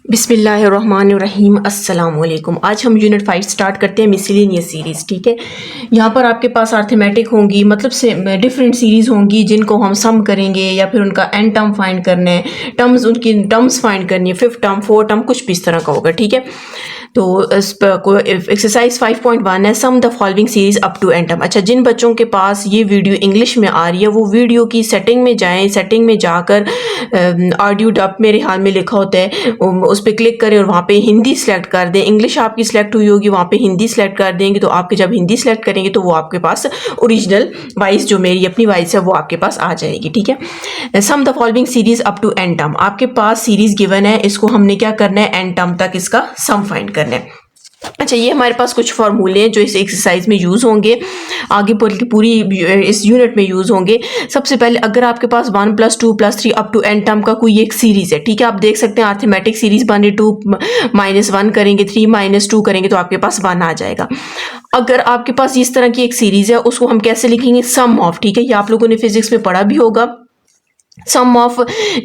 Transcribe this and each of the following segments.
बिस्मिल्लाहिर्रहमानिर्रहीम अस्सलाम वालेकुम। आज हम यूनिट 5 स्टार्ट करते हैं मिसलेनियस सीरीज़। ठीक है, यहाँ पर आपके पास अर्थमेटिक होंगी, मतलब से डिफरेंट सीरीज़ होंगी जिनको हम सम करेंगे या फिर उनका एन टर्म फाइंड करना है, टर्म्स उनकी टर्म्स फाइंड करनी है, फिफ्थ टर्म फोर्थ टर्म कुछ भी इस तरह का होगा। ठीक है, तो एक्सरसाइज 5.1 है, sum the following series up to n term. अच्छा, जिन बच्चों के पास ये वीडियो इंग्लिश में आ रही है वो वीडियो की सेटिंग में जाएं, सेटिंग में जाकर ऑडियो डब मेरे हाल में लिखा होता है उस पर क्लिक करें और वहाँ पे हिंदी सेलेक्ट कर दें। इंग्लिश आपकी सिलेक्ट हुई होगी, वहाँ पे हिंदी सेलेक्ट कर देंगे तो आपके जब हिंदी सेलेक्ट करेंगे तो वो आपके पास ओरिजिनल वॉइस जो मेरी अपनी वॉइस है वो आपके पास आ जाएगी। ठीक है, sum the following series up to n term, आपके पास सीरीज गिवन है, इसको हमने क्या करना है, एन टर्म तक इसका सम फाइंड करना है। अच्छा, ये हमारे पास कुछ फार्मूले हैं जो इस एक्सरसाइज में यूज़ होंगे, आगे पूरी इस यूनिट में यूज़ होंगे। सबसे पहले अगर आपके पास 1 + 2 + 3 अप टू एन टर्म का कोई एक सीरीज़ है, ठीक है, आप देख सकते हैं अर्थमेटिक सीरीज़ बने, 2 - 1 करेंगे, 3 - 2 करेंगे तो आपके पास 1 आ जाएगा। अगर आपके पास इस तरह की एक सीरीज़ है उसको हम कैसे लिखेंगे, सम ऑफ। ठीक है, ये आप लोगों ने फिजिक्स में पढ़ा भी होगा, सम ऑफ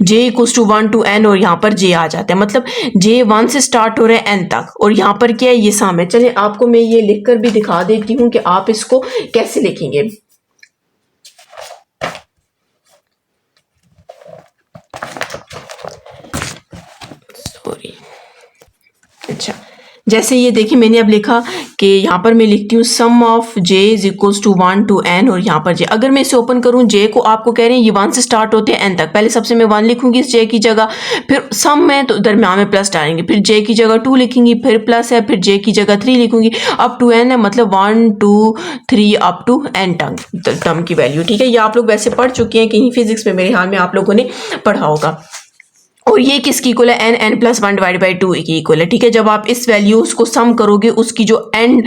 j = 1 to n और यहाँ पर j आ जाता है, मतलब j 1 से स्टार्ट हो रहा है n तक और यहाँ पर क्या है, ये सम है। चलिए आपको मैं ये लिखकर भी दिखा देती हूँ कि आप इसको कैसे लिखेंगे। सॉरी, अच्छा, जैसे ये देखिए मैंने अब लिखा कि यहाँ पर मैं लिखती हूँ सम ऑफ j = 1 to n और यहाँ पर j, अगर मैं इसे ओपन करूँ, j को आपको कह रहे हैं ये 1 से स्टार्ट होते हैं n तक, पहले सबसे मैं 1 लिखूंगी इस j की जगह, फिर सम है तो दरम्यान में प्लस डालेंगे, फिर j की जगह 2 लिखेंगी, फिर प्लस है, फिर j की जगह 3 लिखूंगी, अप टू n है, मतलब 1 2 3 अप टू n टर्म की वैल्यू। ठीक है, ये आप लोग वैसे पढ़ चुके हैं कहीं फिजिक्स में, मेरे ख्याल में आप लोगों ने पढ़ा होगा। और ये किसकी इक्वल है, n + 1 / 2 की इक्वल है। ठीक है, जब आप इस वैल्यूज को सम करोगे उसकी जो n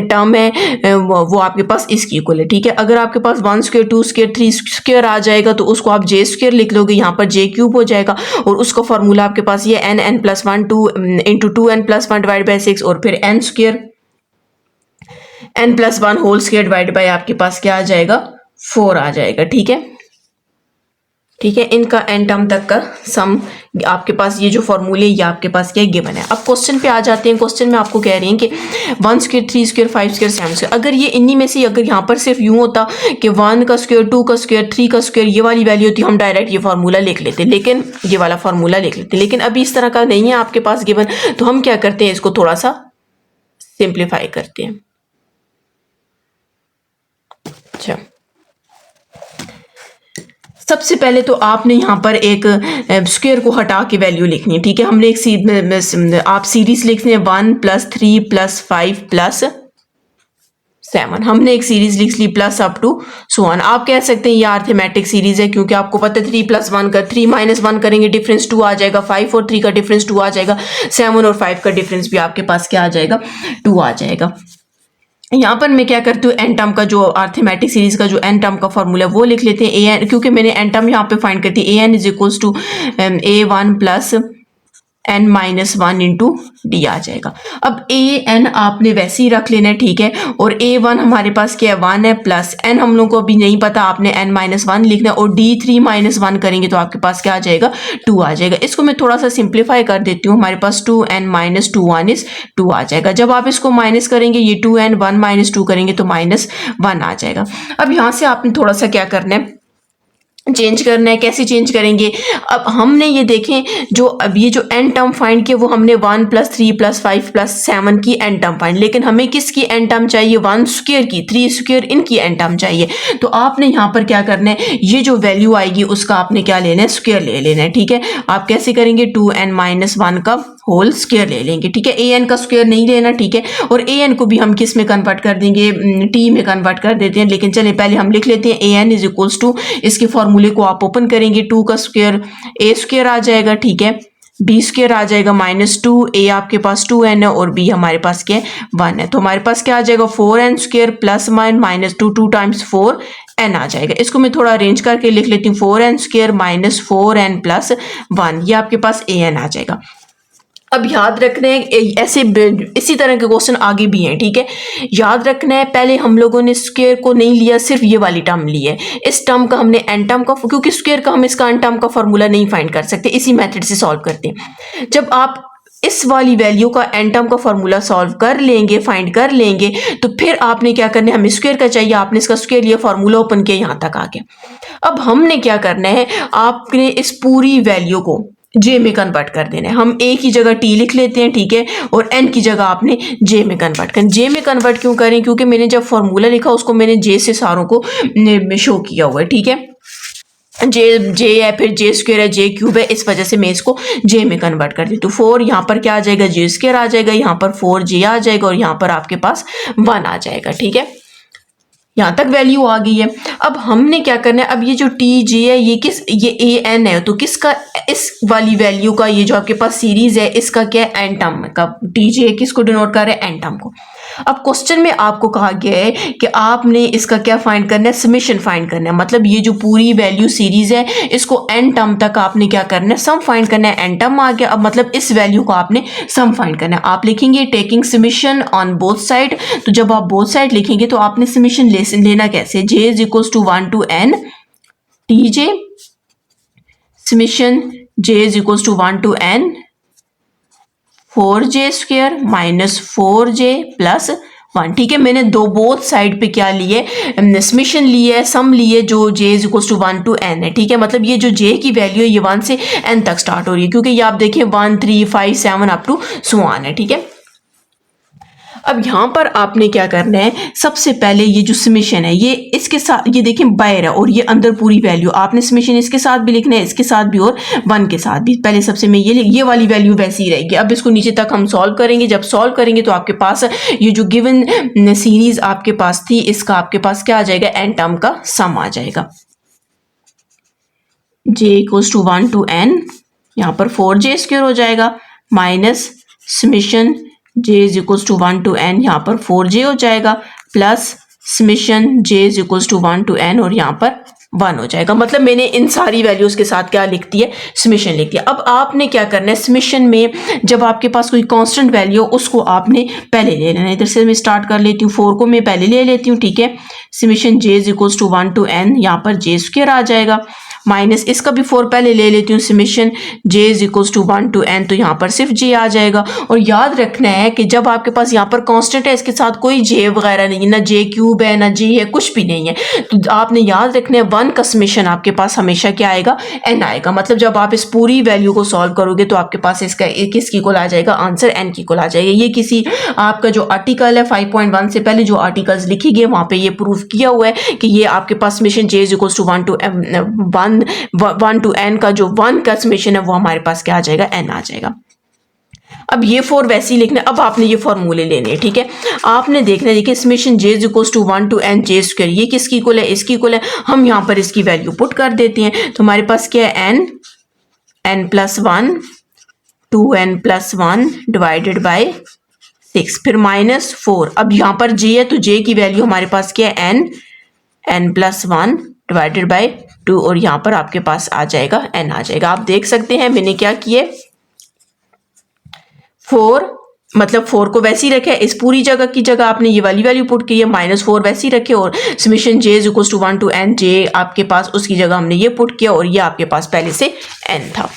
टर्म है वो आपके पास इसकी इक्वल है। ठीक है, अगर आपके पास 1² 2² 3² आ जाएगा तो उसको आप j² लिख लोगे, यहाँ पर j³ हो जाएगा और उसका फॉर्मूला आपके पास ये n + 1 2 × 2n + 1 / 6 और फिर n² n + 1 होल स्क्वायर / आपके पास क्या आ जाएगा, 4 आ जाएगा। ठीक है, ठीक है, इनका एन टर्म तक का सम आपके पास ये जो फॉर्मूले ये आपके पास क्या गिवन है। अब क्वेश्चन पे आ जाते हैं। क्वेश्चन में आपको कह रहे हैं कि 1² 3² 5² 7², अगर ये इन्हीं में से अगर यहाँ पर सिर्फ यूं होता कि 1 का स्क्वायर 2 का स्क्वायर 3 का स्क्वायर ये वाली वैल्यू होती, हम डायरेक्ट ये फार्मूला लिख लेते, लेकिन ये वाला फार्मूला लिख लेते, लेकिन अभी इस तरह का नहीं है आपके पास गिवन, तो हम क्या करते हैं, इसको थोड़ा सा सिंप्लीफाई करते हैं। अच्छा, सबसे पहले तो आपने यहाँ पर एक स्क्वायर को हटा के वैल्यू लिखनी है। ठीक है, हमने एक आप सीरीज लिखनी है 1 + 3 + 5 + 7, हमने एक सीरीज लिख ली plus up to so on. आप कह सकते हैं ये अर्थमेटिक सीरीज है क्योंकि आपको पता है 3 + 1 का 3 - 1 करेंगे डिफरेंस 2 आ जाएगा, 5 और 3 का डिफरेंस 2 आ जाएगा, 7 और 5 का डिफरेंस भी आपके पास क्या आ जाएगा, 2 आ जाएगा। यहाँ पर मैं क्या करती हूँ, एन टर्म का जो अर्थमेटिक सीरीज का जो एन टर्म का फॉर्मूला वो लिख लेते हैं ए एन, क्योंकि मैंने एन टर्म यहाँ पे फाइंड करती है, an = a1 + n - 1 into D आ जाएगा। अब ए एन आपने वैसे ही रख लेना है। ठीक है, और a1 हमारे पास क्या है, 1 है, प्लस n हम लोग को अभी नहीं पता, आपने n - 1 लिखना है और d3 - 1 करेंगे तो आपके पास क्या आ जाएगा, 2 आ जाएगा। इसको मैं थोड़ा सा सिंप्लीफाई कर देती हूँ, हमारे पास 2n - 2 1 is 2 आ जाएगा। जब आप इसको माइनस करेंगे, ये 2n 1 - 2 करेंगे तो -1 आ जाएगा। अब यहाँ से आपने थोड़ा सा क्या करना है, चेंज करना है। कैसे चेंज करेंगे, अब हमने ये देखें जो अब ये जो एन टर्म फाइंड किया वो हमने 1 + 3 + 5 + 7 की एन टर्म फाइंड, लेकिन हमें किसकी एन टर्म चाहिए, 1² की, 3² इनकी एन टर्म चाहिए। तो आपने यहाँ पर क्या करना है, ये जो वैल्यू आएगी उसका आपने क्या लेना है, स्क्वायर ले लेना है। ठीक है, आप कैसे करेंगे, 2n - 1 का होल स्क्वायर ले लेंगे। ठीक है, ए एन का स्क्वायर नहीं लेना। ठीक है, और ए एन को भी हम किस में कन्वर्ट कर देंगे, टी में कन्वर्ट कर देते हैं, लेकिन चलिए पहले हम लिख लेते हैं an = इसके फॉर्मूले को आप ओपन करेंगे, 2 का स्क्वायर a² आ जाएगा। ठीक है, b² आ जाएगा -2, a आपके पास 2n है और b हमारे पास क्या है, 1 है, तो हमारे पास क्या आ जाएगा, 4n² + -2 2 × 4 n आ जाएगा। इसको मैं थोड़ा अरेंज करके लिख लेती हूँ, 4n² - 4n + 1, ये आपके पास an आ जाएगा। अब याद रखना है ऐसे इसी तरह के क्वेश्चन आगे भी हैं, ठीक है। याद रखना है पहले हम लोगों ने स्क्वायर को नहीं लिया, सिर्फ ये वाली टर्म ली है। इस टर्म का हमने एन टर्म का, क्योंकि स्क्वायर का हम इसका एन टर्म का फॉर्मूला नहीं फाइंड कर सकते, इसी मेथड से सॉल्व करते हैं। जब आप इस वाली वैल्यू का एन टर्म का फॉर्मूला सॉल्व कर लेंगे, फाइंड कर लेंगे, तो फिर आपने क्या करना है, हमें स्क्वायर का चाहिए, आपने इसका स्क्वायर लिया, फॉर्मूला ओपन किया, यहां तक आ गया। अब हमने क्या करना है, आपने इस पूरी वैल्यू को जे में कन्वर्ट कर देना है। हम ए की जगह टी लिख लेते हैं, ठीक है, और एन की जगह आपने जे में कन्वर्ट करना। जे में कन्वर्ट क्यों करें, क्योंकि मैंने जब फॉर्मूला लिखा उसको मैंने जे से सारों को शो किया हुआ है, ठीक है। जे है, फिर जे स्क्वायर है, जे क्यूब है, इस वजह से मैं इसको जे में कन्वर्ट कर दी। तो 4 यहाँ पर क्या आ जाएगा, जे स्क्वायर आ जाएगा, यहाँ पर 4 जे आ जाएगा, और यहाँ पर आपके पास 1 आ जाएगा, ठीक है। यहाँ तक वैल्यू आ गई है। अब हमने क्या करना है, अब ये जो टी जे है ये ए एन है, तो किसका, इस वाली वैल्यू का, ये जो आपके पास सीरीज है इसका क्या है, एन टर्म का। टी जे किसको डिनोट कर रहा है, एन टर्म को। अब क्वेश्चन में आपको कहा गया है कि आपने इसका क्या फाइंड करना है, समेशन फाइंड करना है। मतलब ये जो पूरी वैल्यू सीरीज है इसको एन टर्म तक आपने क्या करना है, सम फाइंड करना है। एन टर्म आ गया, अब मतलब इस वैल्यू को आपने सम फाइंड करना है। आप लिखेंगे taking summation on both side. तो जब आप बोथ साइड लिखेंगे तो आपने समेशन लेना कैसे, j is equal to 1 to n T J, summation j is equal to 1 to n 4j square minus 4j plus 1, ठीक है। मैंने दो बोथ साइड पे क्या लिए, समेशन लिए, सम लिए, जो j is equal to 1 to n है, ठीक है। मतलब ये जो j की वैल्यू है ये 1 से n तक स्टार्ट हो रही है, क्योंकि ये आप देखिए 1 3 5 7 अप टू सो ऑन है, ठीक है। अब यहाँ पर आपने क्या करना है, सबसे पहले ये जो समेशन है ये इसके साथ, ये देखिए बाहर है और ये अंदर पूरी वैल्यू, आपने समेशन इसके साथ भी लिखना है, इसके साथ भी और 1 के साथ भी। पहले सबसे मैं ये वाली वैल्यू वैसी ही रहेगी। अब इसको नीचे तक हम सॉल्व करेंगे। जब सॉल्व करेंगे तो आपके पास ये जो गिवन सीरीज आपके पास थी इसका आपके पास क्या आ जाएगा, एन टर्म का सम आ जाएगा। j equals to 1 to n, यहाँ पर 4j स्क्वायर हो जाएगा, minus summation j is equals to 1 to n, यहाँ पर 4j हो जाएगा, plus summation j is equals to 1 to n, और यहाँ पर 1 हो जाएगा। मतलब मैंने इन सारी वैल्यूज के साथ क्या लिख दी है, समेशन लिख दिया। अब आपने क्या करना है, समेशन में जब आपके पास कोई कांस्टेंट वैल्यू हो उसको आपने पहले ले लेना है। इधर से मैं स्टार्ट कर लेती हूँ, 4 को मैं पहले ले लेती हूँ, ठीक है। Summation j is equals to 1 to n, यहाँ पर j स्क्वायर आ जाएगा, माइनस इसका भी 4 पहले ले लेती हूँ, summation j is equals to 1 to n, तो यहाँ पर सिर्फ j आ जाएगा। और याद रखना है कि जब आपके पास यहाँ पर कांस्टेंट है इसके साथ कोई j वगैरह नहीं है, ना j क्यूब है ना j है, कुछ भी नहीं है, तो आपने याद रखना है 1 का समेशन आपके पास हमेशा क्या आएगा, n आएगा। मतलब जब आप इस पूरी वैल्यू को सॉल्व करोगे तो आपके पास इसका किसकी इक्वल आ जाएगा, आंसर n की इक्वल आ जाएगा। ये किसी आपका जो आर्टिकल है 5.1 से पहले जो आर्टिकल्स लिखी गए वहां पे ये प्रूफ किया हुआ है कि ये आपके पास summation j is equals to 1 to n का जो 1 का समेशन है वो हमारे पास क्या आ जाएगा, n आ जाएगा। अब ये 4 वैसे ही लिखना है। अब आपने ये फॉर्मूले लेने हैं, ठीक है। आपने देखना है, देखिए summation j is equals to 1 to n j square, ये किसकी इक्वल है, इसकी इक्वल है। हम यहाँ पर इसकी वैल्यू पुट कर देते हैं, तो हमारे पास क्या है, n plus 1 2n plus 1 divided by 6, फिर माइनस 4। अब यहाँ पर j है तो j की वैल्यू हमारे पास क्या है, n प्लस 1 डिवाइडेड बाय 2, और यहाँ पर आपके पास आ जाएगा n आ जाएगा। आप देख सकते हैं मैंने क्या किए, 4 मतलब 4 को वैसे ही रखे, इस पूरी जगह की जगह आपने ये वाली वैल्यू पुट की है, -4 वैसे ही रखे, और summation j is equals to 1 to n, j आपके पास उसकी जगह हमने ये पुट किया, और ये आपके पास पहले से n था।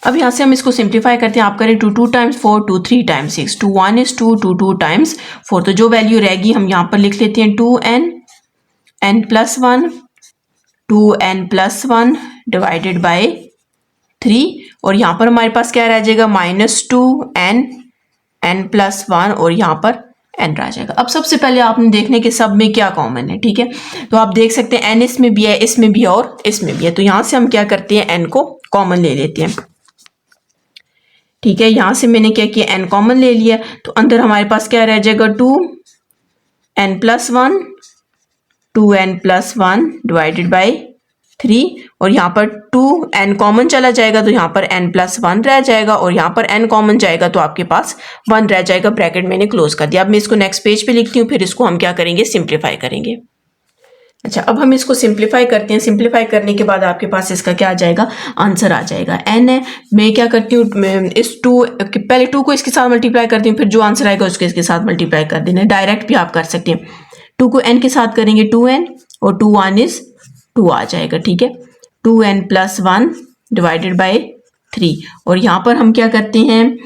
अब यहाँ से हम इसको सिंप्लीफाई करते हैं। आप करें 2 2 टाइम्स 4 2 3 टाइम्स 6 2 1 is 2 2 2 टाइम्स 4, तो जो वैल्यू रहेगी हम यहाँ पर लिख लेते हैं 2n n plus 1 2n plus 1 divided by 3, और यहाँ पर हमारे पास क्या रह जाएगा, -2n n प्लस 1, और यहाँ पर n रह जाएगा। अब सबसे पहले आपने देखने के सब में क्या कॉमन है, ठीक है। तो आप देख सकते हैं n इसमें भी है, इसमें भी है और इसमें भी है, तो यहाँ से हम क्या करते हैं, n को कॉमन ले लेते हैं, ठीक है। यहाँ से मैंने क्या किया, n कॉमन ले लिया, तो अंदर हमारे पास क्या रह जाएगा, 2n plus 1 2n plus 1 divided by 3, और यहाँ पर 2n कॉमन चला जाएगा तो यहाँ पर n प्लस 1 रह जाएगा, और यहाँ पर n कॉमन जाएगा तो आपके पास 1 रह जाएगा। ब्रैकेट मैंने क्लोज कर दिया। अब मैं इसको नेक्स्ट पेज पे लिखती हूँ, फिर इसको हम क्या करेंगे, सिंप्लीफाई करेंगे। अच्छा, अब हम इसको सिंप्लीफाई करते हैं। सिंप्लीफाई करने के बाद आपके पास इसका क्या आ जाएगा, आंसर आ जाएगा। n है, मैं क्या करती हूँ, इस पहले 2 को इसके साथ मल्टीप्लाई करती हूँ, फिर जो आंसर आएगा उसके इसके साथ मल्टीप्लाई कर देना। डायरेक्ट भी आप कर सकते हैं। 2 को n के साथ करेंगे 2n, और 2 1 इज 2 आ जाएगा, ठीक है। 2n + 1 डिवाइडेड बाई 3, और यहाँ पर हम क्या करते हैं,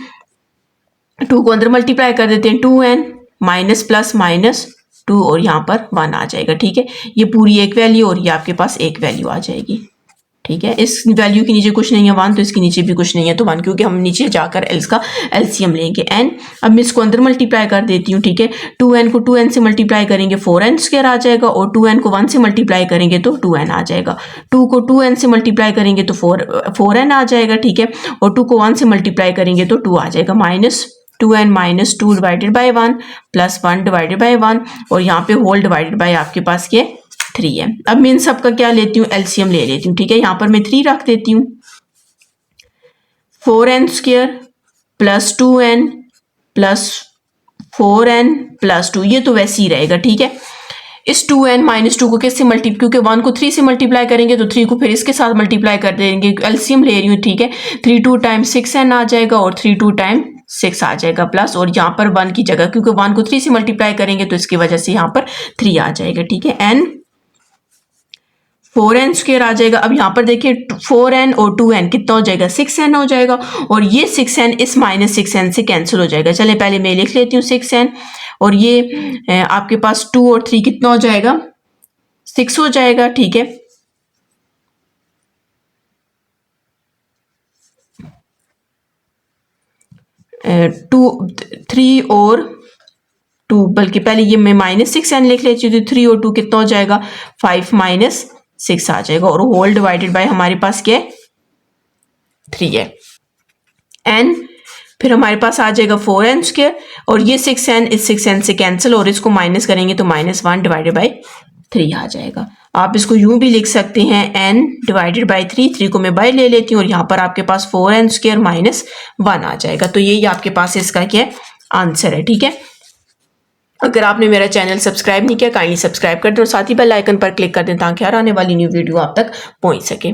2 को अंदर मल्टीप्लाई कर देते हैं, 2n माइनस प्लस माइनस 2, और यहाँ पर 1 आ जाएगा, ठीक है। ये पूरी एक वैल्यू और ये आपके पास एक वैल्यू आ जाएगी, ठीक है। इस वैल्यू के नीचे कुछ नहीं है 1, तो इसके नीचे भी कुछ नहीं है तो 1, क्योंकि हम नीचे जाकर इसका एलसीएम लेंगे n। अब मैं इसको अंदर मल्टीप्लाई कर देती हूँ, ठीक है। 2n को 2n से मल्टीप्लाई करेंगे 4n² आ जाएगा, और 2n को 1 से मल्टीप्लाई करेंगे तो 2n आ जाएगा। 2 को 2n से मल्टीप्लाई करेंगे तो 4n आ जाएगा, ठीक है। और 2 को 1 से मल्टीप्लाई करेंगे तो 2 आ जाएगा। Minus 2n minus 2 divided by 1 plus 1 divided by 1, और यहाँ पे होल डिवाइडेड बाई आपके पास ये 3 है। अब मैं इन सब का क्या लेती हूँ, एलसीएम ले लेती हूँ, ठीक है। यहाँ पर मैं 3 रख देती हूँ। 4n² plus 2n plus 4n plus 2, ये तो वैसे ही रहेगा, ठीक है। इस 2n माइनस 2 को किससे क्योंकि 1 को 3 से मल्टीप्लाई करेंगे तो 3 को फिर इसके साथ मल्टीप्लाई कर देंगे, एलसीएम ले रही हूँ, ठीक है। 3 2 टाइम्स 6n आ जाएगा, और 3 2 टाइम 6 आ जाएगा प्लस, और यहाँ पर 1 की जगह, क्योंकि 1 को 3 से मल्टीप्लाई करेंगे तो इसकी वजह से यहाँ पर 3 आ जाएगा, ठीक है। n 4n² आ जाएगा। अब यहाँ पर देखिए 4n और 2n कितना हो जाएगा, 6n हो जाएगा, और ये 6n इस माइनस 6n से कैंसिल हो जाएगा। चले पहले मैं लिख लेती हूँ 6n, और ये आपके पास 2 और 3 कितना हो जाएगा, 6 हो जाएगा, ठीक है। टू 3 और 2, बल्कि पहले ये मैं माइनस 6n लिख लेती हूँ, तो 3 और 2 कितना हो जाएगा, 5 माइनस 6 आ जाएगा, और होल डिवाइडेड बाय हमारे पास क्या है, 3 है। n फिर हमारे पास आ जाएगा 4n², और ये 6n इस 6n से कैंसिल, और इसको माइनस करेंगे तो -1 डिवाइडेड बाई 3 आ जाएगा। आप इसको यूं भी लिख सकते हैं, n डिवाइडेड बाई 3 को मैं बाई ले लेती हूँ, और यहाँ पर आपके पास 4n² -1 आ जाएगा। तो यही आपके पास इसका क्या आंसर है, ठीक है। अगर आपने मेरा चैनल सब्सक्राइब नहीं किया, काइंडली सब्सक्राइब कर दें, और साथ ही बेल आइकन पर क्लिक कर दें ताकि हर आने वाली न्यू वीडियो आप तक पहुंच सके।